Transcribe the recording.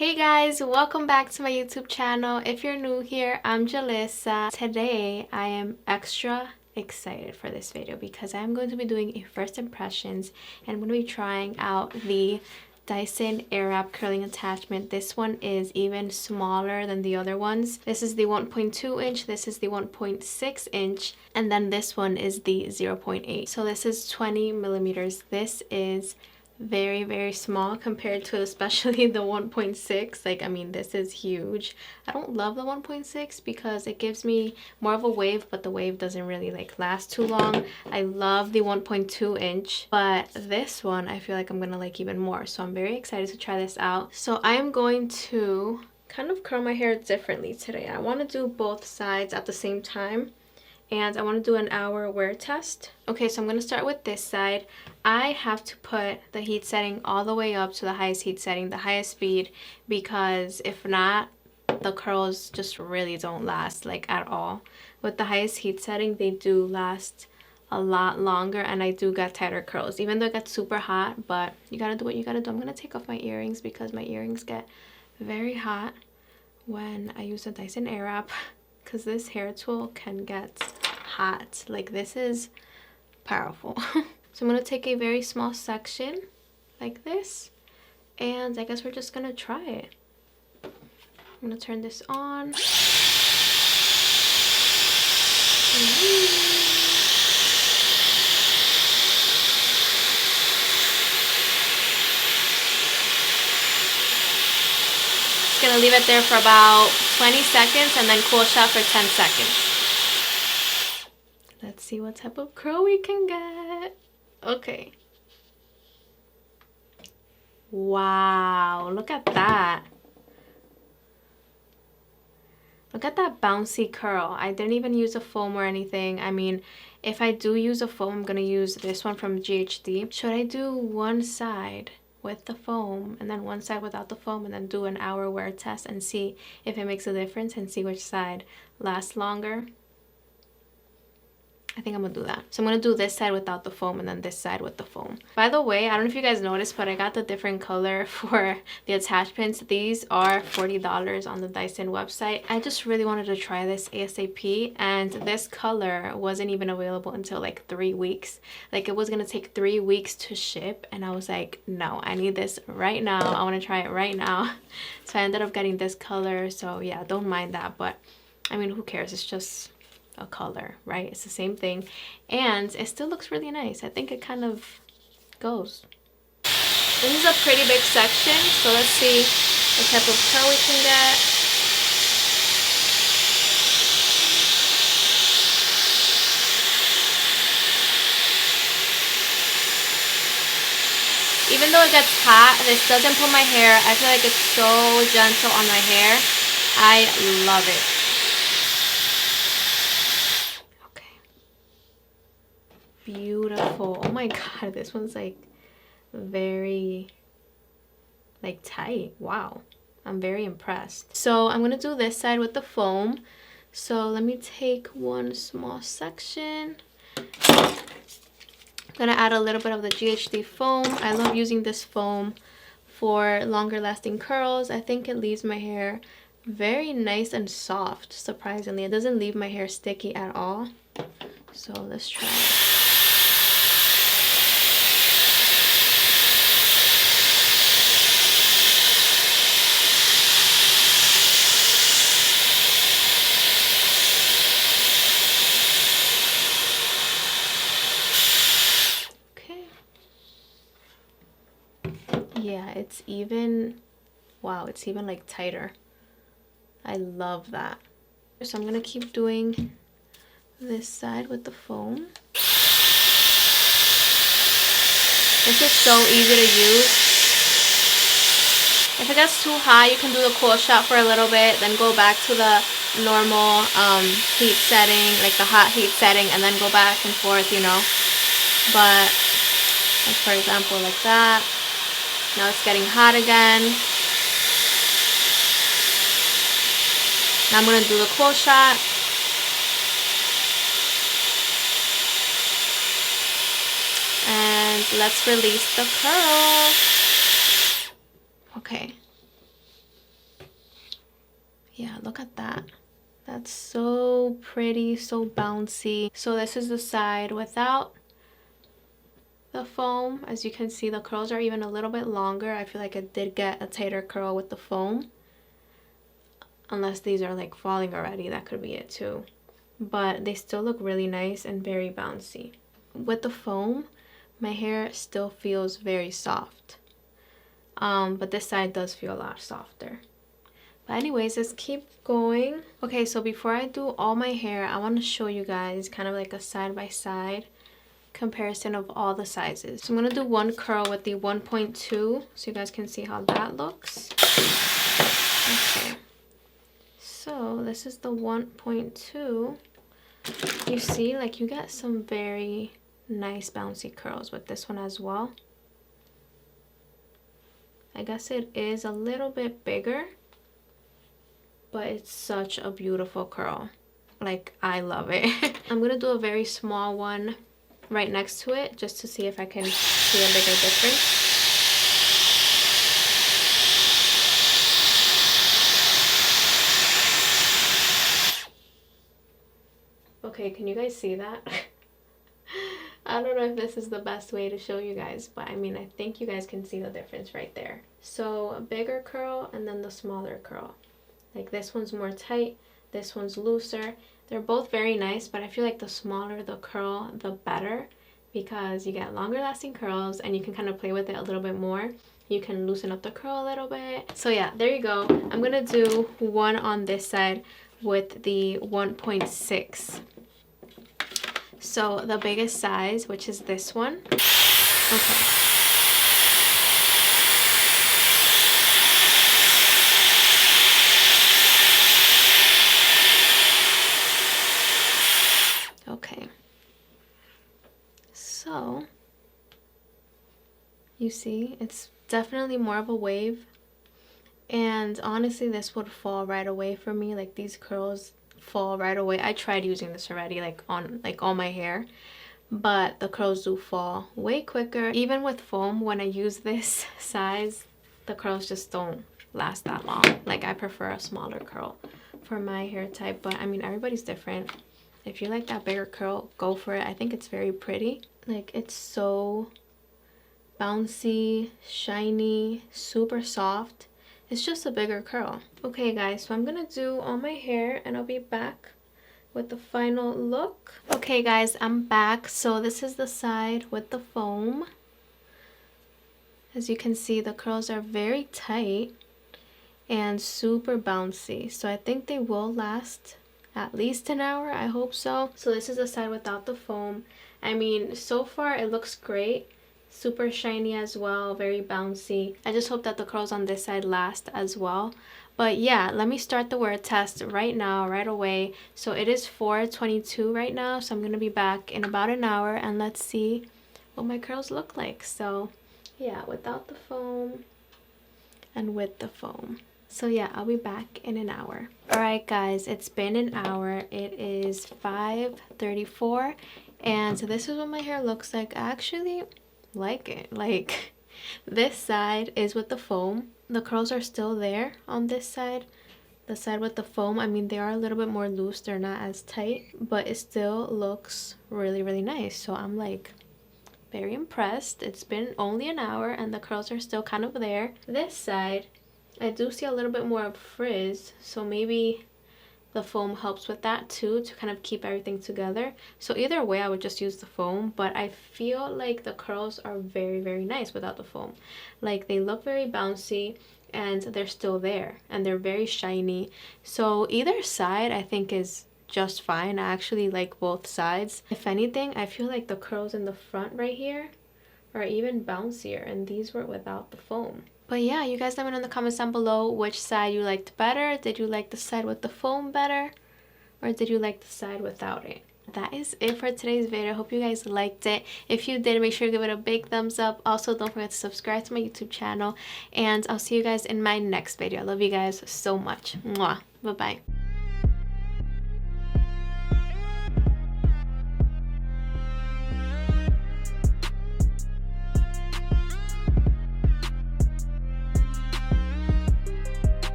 Hey guys, welcome back to my YouTube channel. If you're new here, I'm Julissa. Today I am extra excited for this video because I'm going to be doing a first impressions and I'm going to be trying out the Dyson Airwrap curling attachment. This one is even smaller than the other ones. This is the 1.2 inch, this is the 1.6 inch, and then this one is the 0.8. So this is 20 millimeters. This is very small compared to especially the 1.6. Like, I mean, this is huge. I don't love the 1.6 because it gives me more of a wave, but the wave doesn't really like last too long. I love the 1.2 inch, but this one I feel like I'm gonna like even more, so I'm very excited to try this out. So I am going to kind of curl my hair differently today. I want to do both sides at the same time, and I want to do an hour wear test. Okay, so I'm going to start with this side. I have to put the heat setting all the way up to the highest heat setting, the highest speed, because if not, the curls just really don't last like at all. With the highest heat setting, they do last a lot longer and I do get tighter curls, even though it gets super hot, but you gotta do what you gotta do. I'm gonna take off my earrings because my earrings get very hot when I use a Dyson Airwrap, because this hair tool can get hot. Like, this is powerful. So I'm going to take a very small section like this, and I guess we're just going to try it. I'm going to turn this on. Just going to leave it there for about 20 seconds and then cool shot for 10 seconds. Let's see what type of curl we can get. Okay. Wow, look at that. Look at that bouncy curl. I didn't even use a foam or anything. I mean, if I do use a foam, I'm gonna use this one from GHD. Should I do one side with the foam and then one side without the foam and then do an hour wear test and see if it makes a difference and see which side lasts longer? I think I'm gonna do that. So I'm gonna do this side without the foam and then this side with the foam. By the way, I don't know if you guys noticed, but I got the different color for the attachments. These are $40 on the Dyson website. I just really wanted to try this ASAP, and this color wasn't even available until like 3 weeks. Like, it was gonna take 3 weeks to ship, and I was like, no, I need this right now. I want to try it right now. So I ended up getting this color. So yeah, don't mind that, but I mean, who cares? It's just a color, right? It's the same thing, and it still looks really nice. I think it kind of goes. This is a pretty big section, so let's see what type of curl we can get. Even though it gets hot, this doesn't pull my hair. I feel like it's so gentle on my hair. I love it. Beautiful. Oh my god, this one's like very like tight. Wow, I'm very impressed. So I'm gonna do this side with the foam. So let me take one small section. I'm gonna add a little bit of the GHD foam. I love using this foam for longer lasting curls. I think it leaves my hair very nice and soft, surprisingly. It doesn't leave my hair sticky at all. So let's try it. Yeah, it's even, wow, it's even like tighter. I love that. So I'm gonna keep doing this side with the foam. This is so easy to use. If it gets too hot, you can do the cool shot for a little bit, then go back to the normal heat setting, like the hot heat setting, and then go back and forth, you know. But like, for example, like that. Now it's getting hot again. Now I'm going to do the cool shot. And let's release the curl. Okay. Yeah, look at that. That's so pretty, so bouncy. So this is the side without the foam. As you can see, the curls are even a little bit longer. I feel like it did get a tighter curl with the foam. Unless these are like falling already, that could be it too. But they still look really nice and very bouncy. With the foam, my hair still feels very soft. But this side does feel a lot softer. But anyways, let's keep going. Okay, so before I do all my hair, I want to show you guys kind of like a side-by-side comparison of all the sizes. So I'm going to do one curl with the 1.2 so you guys can see how that looks. Okay. So this is the 1.2. You see, like, you get some very nice bouncy curls with this one as well. I guess it is a little bit bigger, but it's such a beautiful curl. Like, I love it. I'm gonna do a very small one right next to it just to see if I can see a bigger difference. Okay, can you guys see that? I don't know if this is the best way to show you guys, but I mean, I think you guys can see the difference right there. So a bigger curl and then the smaller curl. Like, this one's more tight, this one's looser. They're both very nice, but I feel like the smaller the curl, the better, because you get longer lasting curls and you can kind of play with it a little bit more. You can loosen up the curl a little bit. So yeah, there you go. I'm gonna do one on this side with the 1.6. So the biggest size, which is this one. Okay. Okay. So you see, it's definitely more of a wave. And honestly, this would fall right away for me. Like, these curls fall right away. I tried using this already, like on like all my hair, but the curls do fall way quicker. Even with foam, when I use this size, the curls just don't last that long. Like, I prefer a smaller curl for my hair type, but I mean, everybody's different. If you like that bigger curl, go for it. I think it's very pretty. Like, it's so bouncy, shiny, super soft. It's just a bigger curl. Okay guys, so I'm gonna do all my hair and I'll be back with the final look. Okay guys, I'm back. So this is the side with the foam. As you can see, the curls are very tight and super bouncy. So I think they will last at least an hour. I hope so. So this is the side without the foam. I mean, so far it looks great. Super shiny as well, very bouncy. I just hope that the curls on this side last as well. But yeah, let me start the wear test right now, right away. So it is 4:22 right now, so I'm gonna be back in about an hour and let's see what my curls look like. So yeah, without the foam and with the foam. So yeah, I'll be back in an hour. Alright guys, it's been an hour. It is 5:34 and so this is what my hair looks like. I actually like it. Like, this side is with the foam. The curls are still there on this side. The side with the foam, I mean, they are a little bit more loose. They're not as tight, but it still looks really, really nice. So I'm like very impressed. It's been only an hour and the curls are still kind of there. This side, I do see a little bit more of frizz, so maybe the foam helps with that too, to kind of keep everything together. So either way, I would just use the foam, but I feel like the curls are very, very nice without the foam. Like, they look very bouncy and they're still there and they're very shiny. So either side I think is just fine. I actually like both sides. If anything, I feel like the curls in the front right here are even bouncier and these were without the foam. But yeah, you guys let me know in the comments down below which side you liked better. Did you like the side with the foam better? Or did you like the side without it? That is it for today's video. I hope you guys liked it. If you did, make sure to give it a big thumbs up. Also, don't forget to subscribe to my YouTube channel. And I'll see you guys in my next video. I love you guys so much. Mwah. Bye-bye.